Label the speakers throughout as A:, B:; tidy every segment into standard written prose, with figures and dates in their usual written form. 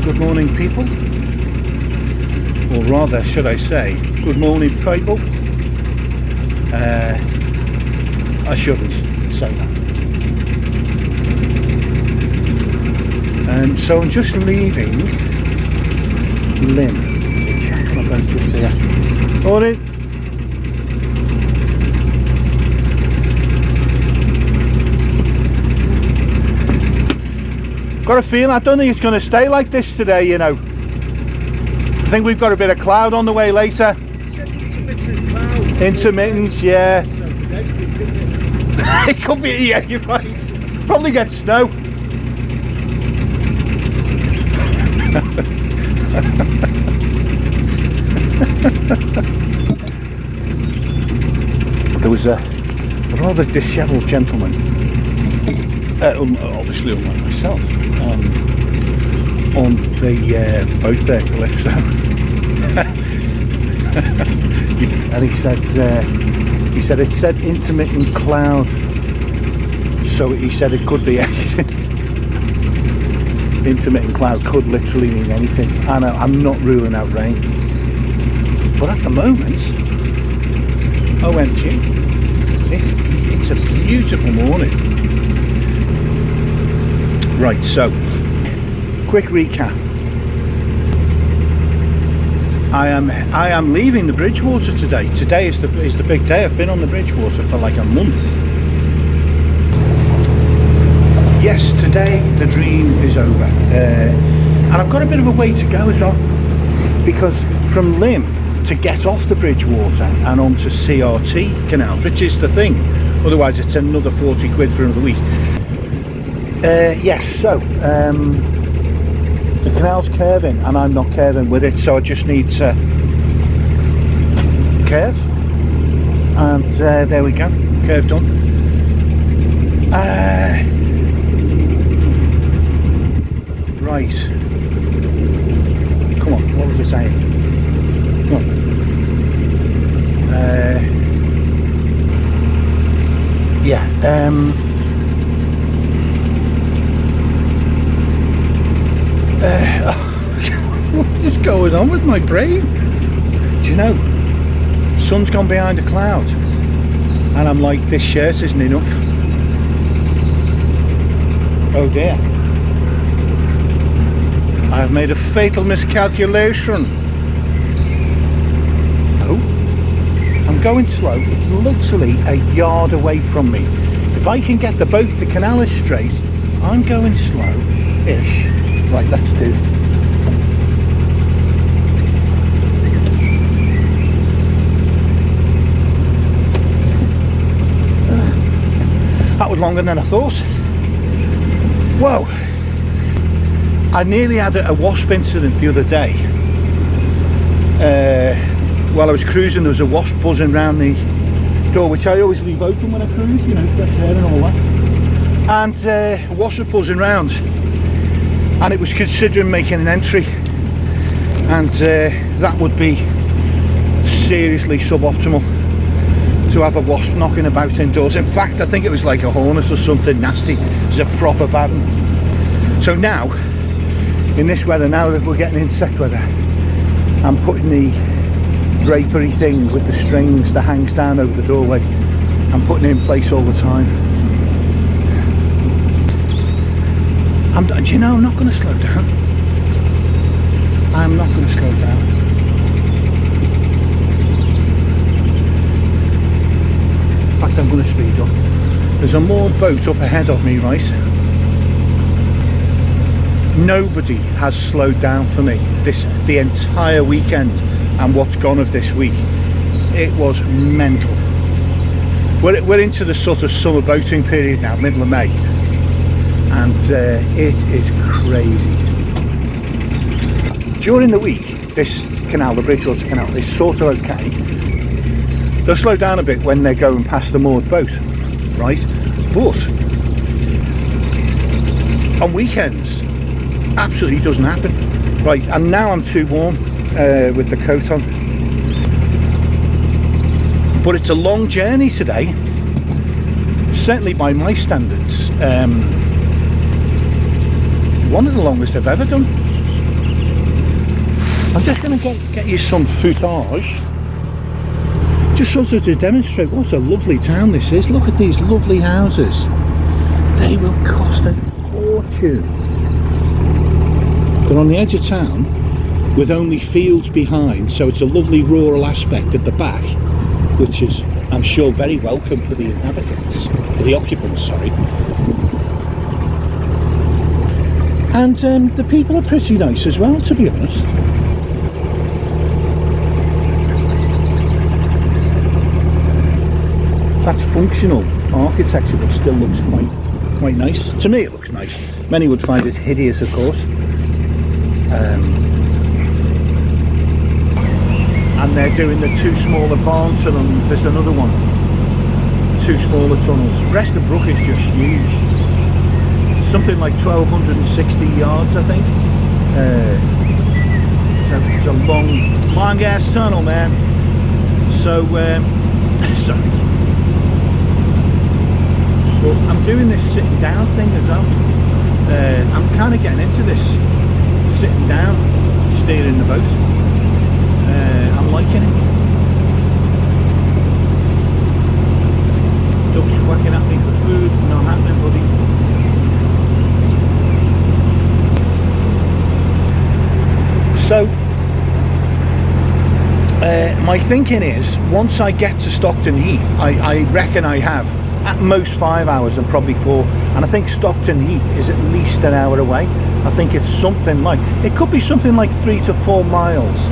A: good morning, people. Or rather, should I say, good morning, people. I shouldn't say that. So I'm just leaving Lymm. There's a chap on a boat just here. Morning. Got a feeling, I don't think it's going to stay like this today, you know. I think we've got a bit of cloud on the way later.
B: Intermittent cloud.
A: Intermittent, yeah. It could be, yeah, you're right. Probably get snow. There was a rather dishevelled gentleman, obviously unlike myself, on the boat there, Calypso. And he said it said intermittent cloud, so he said it could be anything. Intermittent cloud could literally mean anything, and I'm not ruling out rain, but at the moment, OMG, it's a beautiful morning. Right, so quick recap. I am leaving the Bridgewater today. Today is the big day. I've been on the Bridgewater for like a month. Yes, today the dream is over, and I've got a bit of a way to go as well, because from Lymm to get off the Bridgewater and onto CRT canals, which is the thing. Otherwise, it's another 40 quid for another week. Yes, so the canal's curving and I'm not curving with it, so I just need to curve, and there we go, curve done. Right, come on, what was I saying? Come on. Yeah, what is going on with my brain? Do you know, sun's gone behind a cloud and I'm like, this shirt isn't enough. Oh dear, I've made a fatal miscalculation. Oh, I'm going slow. It's literally a yard away from me. If I can get the boat, the canal is straight, I'm going slow-ish. Right, let's do it. That was longer than I thought. Whoa! I nearly had a wasp incident the other day. While I was cruising, there was a wasp buzzing around the door, which I always leave open when I cruise, you know, fresh air and all that. And a wasp was buzzing around, and it was considering making an entry, and that would be seriously suboptimal to have a wasp knocking about indoors. In fact, I think it was like a hornet or something nasty. It was a proper bad one. So now, in this weather, now that we're getting insect weather, I'm putting the drapery thing with the strings that hangs down over the doorway, I'm putting it in place all the time. Do you know, I'm not going to slow down. I'm not going to slow down. In fact, I'm going to speed up. There's a moored boat up ahead of me, right? Nobody has slowed down for me the entire weekend and what's gone of this week. It was mental. We're into the sort of summer boating period now, middle of May. And it is crazy. During the week, this canal, the Bridgewater Canal, is sort of okay. They'll slow down a bit when they're going past the moored boat, right? But on weekends, absolutely doesn't happen. Right, and now I'm too warm with the coat on. But it's a long journey today, certainly by my standards. One of the longest I've ever done. I'm just going to get you some footage, just sort of to demonstrate what a lovely town this is. Look at these lovely houses. They will cost a fortune. They're on the edge of town with only fields behind, so it's a lovely rural aspect at the back, which is, I'm sure, very welcome for the inhabitants, for the occupants, sorry. And the people are pretty nice as well, to be honest. That's functional architecture, but still looks quite nice. To me, it looks nice. Many would find it hideous, of course. And they're doing the 2 smaller barn tunnel. There's another one. 2 smaller tunnels. Preston Brook is just huge. Something like 1,260 yards, I think. It's a long ass tunnel, man. So, sorry. But I'm doing this sitting down thing as well. I'm kind of getting into this sitting down, steering the boat. I'm liking it. Ducks quacking at me for food. Not happening, buddy. So, my thinking is, once I get to Stockton Heath, I reckon I have at most 5 hours and probably 4, and I think Stockton Heath is at least an hour away. I think it's something like, it could be something like 3 to 4 miles,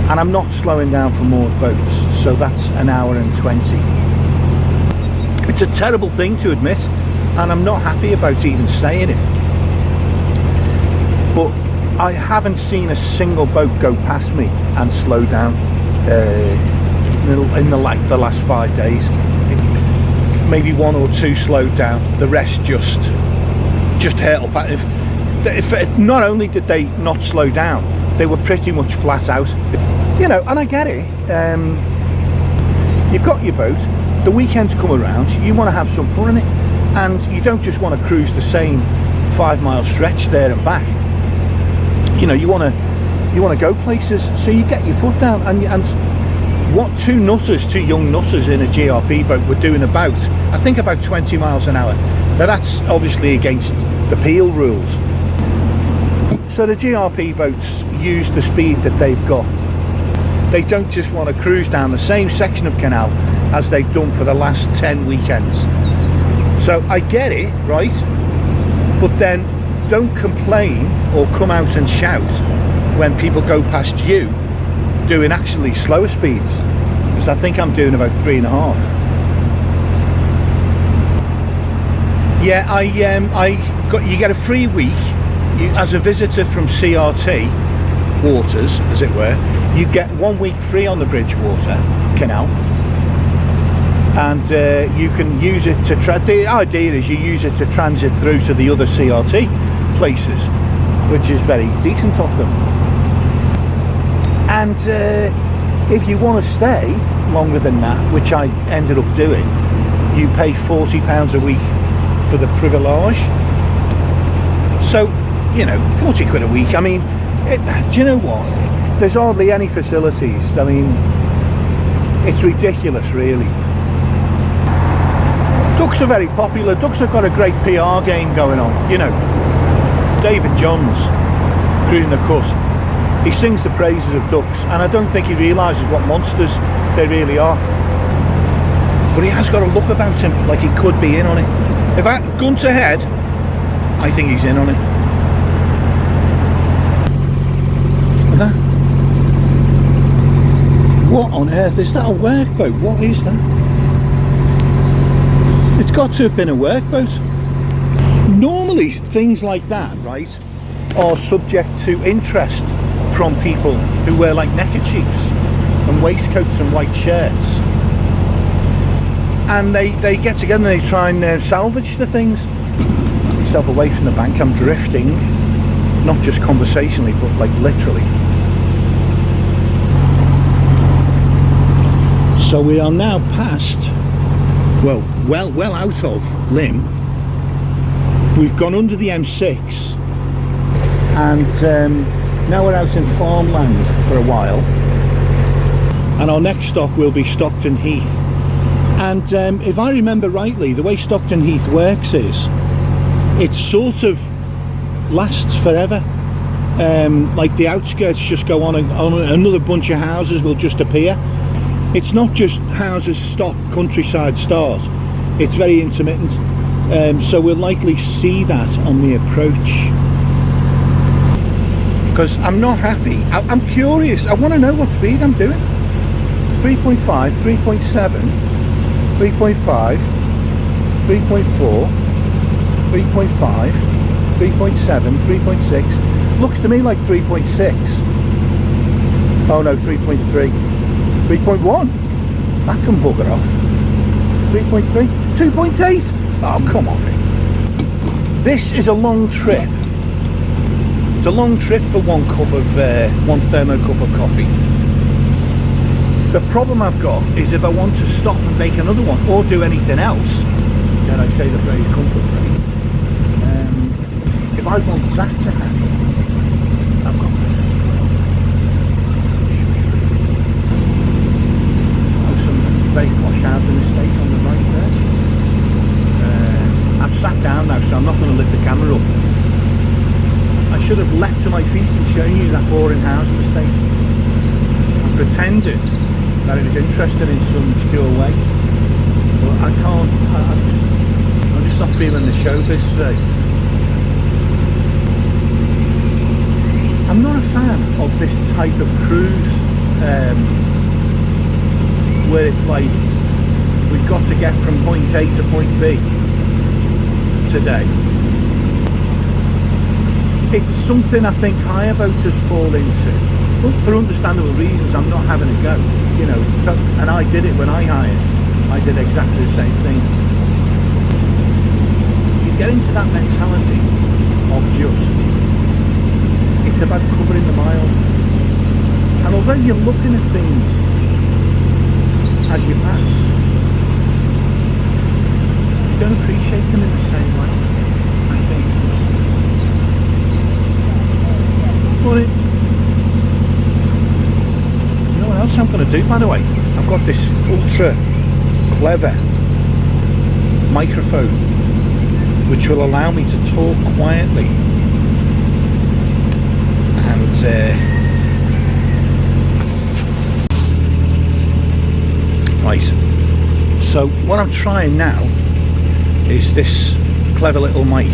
A: and I'm not slowing down for moored boats, so that's an hour and 20. It's a terrible thing to admit, and I'm not happy about even saying it, but I haven't seen a single boat go past me and slow down in the last 5 days. Maybe 1 or 2 slowed down. The rest just hurtled back. If not only did they not slow down, they were pretty much flat out. You know, and I get it. You've got your boat. The weekends come around. You want to have some fun in it, and you don't just want to cruise the same 5-mile stretch there and back. You know, you want to go places, so you get your foot down. And what 2 young nutters in a GRP boat were doing about 20 miles an hour. Now that's obviously against the Peel rules. So the GRP boats use the speed that they've got. They don't just want to cruise down the same section of canal as they've done for the last 10 weekends. So I get it, right? But then don't complain or come out and shout when people go past you doing actually slower speeds, because I think I'm doing about 3.5. Yeah, you get a free week as a visitor from CRT waters, as it were. You get 1 week free on the Bridgewater Canal, and you can use it to the idea is you use it to transit through to the other CRT places, which is very decent of them. And if you want to stay longer than that, which I ended up doing, you pay £40 a week for the privilege. So, you know, 40 quid a week. I mean, do you know what? There's hardly any facilities. I mean, it's ridiculous, really. Ducks are very popular. Ducks have got a great PR game going on, you know. David Johns, cruising the cut, he sings the praises of ducks, and I don't think he realises what monsters they really are. But he has got a look about him like he could be in on it. If I gun to head, I think he's in on it. That? What on earth is that? A workboat? What is that? It's got to have been a workboat. Normally things like that, right, are subject to interest from people who wear like neckerchiefs and waistcoats and white shirts, and they get together and they try and salvage the things. Get yourself away from the bank. I'm drifting, not just conversationally but like literally. So we are now past, well out of Lymm. We've gone under the M6, and Now we're out in farmland for a while, and our next stop will be Stockton Heath. And if I remember rightly, the way Stockton Heath works is it sort of lasts forever. Like the outskirts just go on another bunch of houses will just appear. It's not just houses stop, countryside start. It's very intermittent. So we'll likely see that on the approach. Because I'm not happy. I'm curious. I want to know what speed I'm doing. 3.5, 3.7, 3.5, 3.4, 3.5, 3.7, 3.6. Looks to me like 3.6. Oh no, 3.3. 3.1. That can bugger off. 3.3. 2.8. Oh, come off it. This is a long trip. It's a long trip for one thermo cup of coffee. The problem I've got is if I want to stop and make another one or do anything else, dare I say the phrase comfort break, if I want that to happen, I've got to slow. There's a very posh housing estate on the right there. I've sat down now, so I'm not going to lift the camera up. I should have leapt to my feet and shown you that boring housing estate. I pretended that it was interesting in some obscure way, but I can't. I'm just not feeling the showbiz today. I'm not a fan of this type of cruise where it's like we've got to get from point A to point B today. It's something I think hire boaters fall into, but for understandable reasons. I'm not having a go, you know. And I did it when I hired. I did exactly the same thing. You get into that mentality of just, it's about covering the miles. And although you're looking at things as you pass, you don't appreciate them in the same way, I think. But you know what else I'm going to do, by the way? I've got this ultra clever microphone which will allow me to talk quietly. And right, so what I'm trying now is this clever little mic,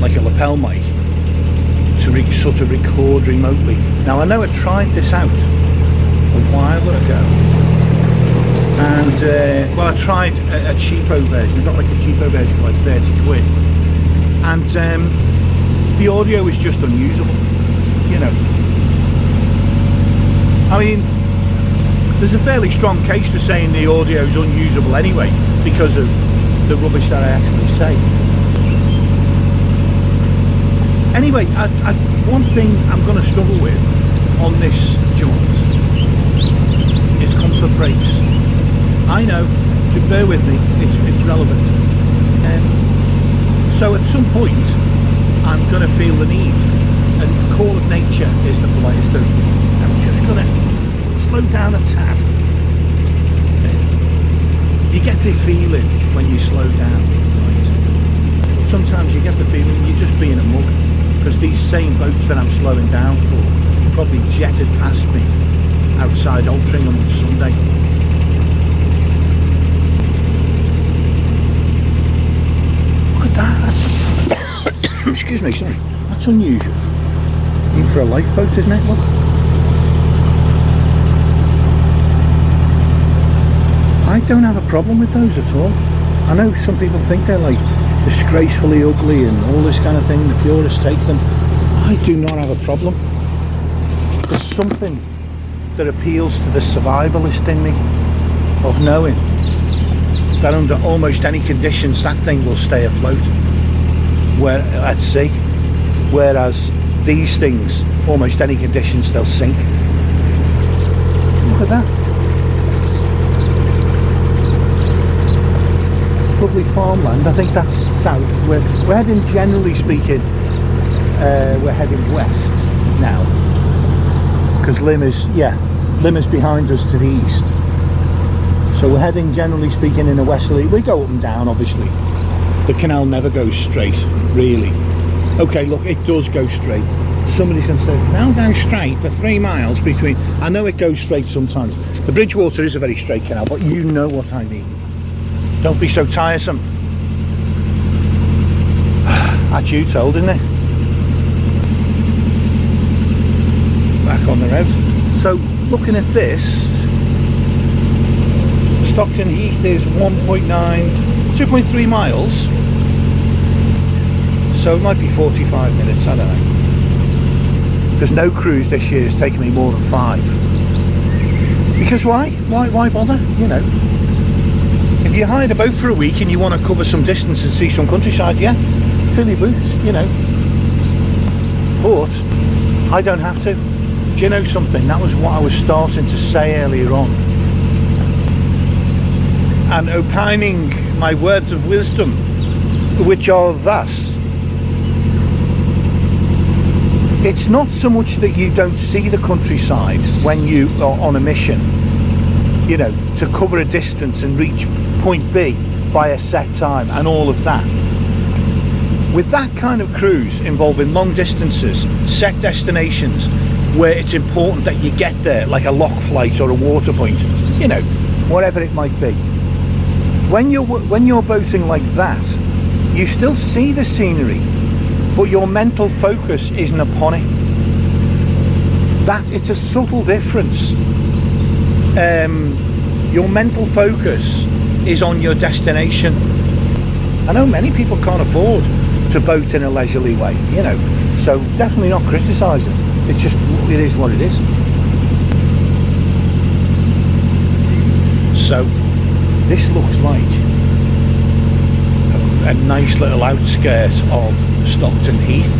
A: like a lapel mic, to sort of record remotely. Now I know I tried this out a while ago, and well, I tried a cheapo version. I got like a cheapo version for like 30 quid, and the audio is just unusable, you know. I mean, there's a fairly strong case for saying the audio is unusable anyway because of the rubbish that I actually say. Anyway, one thing I'm going to struggle with on this jaunt is comfort breaks. I know, bear with me, it's relevant. So at some point, I'm going to feel the need, and call of nature is the politest thing. I'm just going to slow down a tad. You get the feeling when you slow down, right? But sometimes you get the feeling you're just being a mug, because these same boats that I'm slowing down for probably jetted past me outside Altrincham on Sunday. Look at that. Excuse me, sorry. That's unusual. Even for a lifeboat, isn't it? Look. I don't have a problem with those at all. I know some people think they're like disgracefully ugly and all this kind of thing, the purists take them. I do not have a problem. There's something that appeals to the survivalist in me, of knowing that under almost any conditions that thing will stay afloat where at sea, whereas these things, almost any conditions, they'll sink. Look at that. Lovely farmland. I think that's south. We're heading, generally speaking, we're heading west now, because Lymm is behind us to the east. So we're heading, generally speaking, in a westerly. We go up and down, obviously. The canal never goes straight, really. Okay, look, it does go straight. Somebody can say, now go straight for 3 miles between. I know it goes straight sometimes. The Bridgewater is a very straight canal, but you know what I mean. Don't be so tiresome. That's you told, isn't it? Back on the revs. So, looking at this, Stockton Heath is 2.3 miles. So it might be 45 minutes, I don't know. Because no cruise this year has taken me more than 5. Because why? Why bother? You know. If you hired a boat for a week and you want to cover some distance and see some countryside, yeah, fill your boots, you know. But I don't have to. Do you know something? That was what I was starting to say earlier on. And opining my words of wisdom, which are thus: it's not so much that you don't see the countryside when you are on a mission, you know, to cover a distance and reach point B by a set time and all of that. With that kind of cruise involving long distances, set destinations, where it's important that you get there, like a lock flight or a water point, you know, whatever it might be. When you're boating like that, you still see the scenery, but your mental focus isn't upon it. That it's a subtle difference. Your mental focus is on your destination. I know many people can't afford to boat in a leisurely way, you know, so definitely not criticising. It's just, it is what it is. So this looks like a nice little outskirt of Stockton Heath.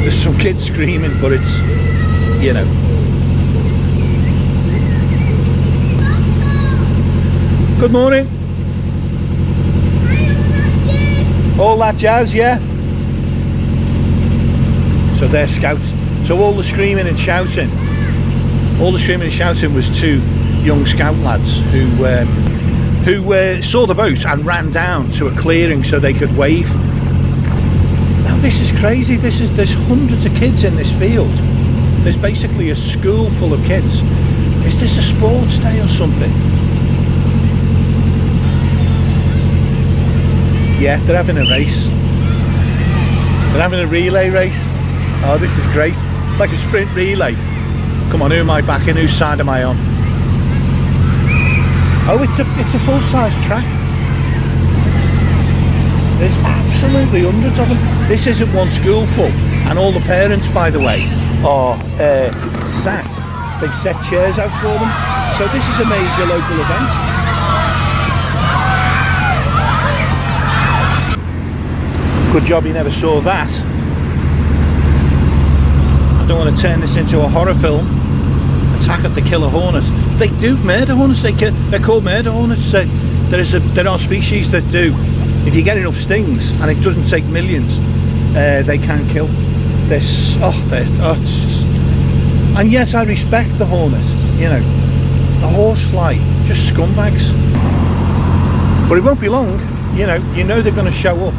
A: There's some kids screaming, but it's, you know. Good morning. All that jazz, yeah? So they're scouts. So all the screaming and shouting was 2 young scout lads who saw the boat and ran down to a clearing so they could wave. Now this is crazy. There's hundreds of kids in this field. There's basically a school full of kids. Is this a sports day or something? Yeah, they're having a race. They're having a relay race. Oh, this is great. Like a sprint relay. Come on, who am I backing? Whose side am I on? Oh, it's a full-size track. There's absolutely hundreds of them. This isn't one school full. And all the parents, by the way, are sat. They've set chairs out for them. So this is a major local event. Good job you never saw that. I don't want to turn this into a horror film. Attack of the killer hornet. They do murder hornets. They're called murder hornets. There are species that do. If you get enough stings, and it doesn't take millions, they can kill. And yes, I respect the hornet. You know, the horsefly, just scumbags. But it won't be long. You know they're going to show up.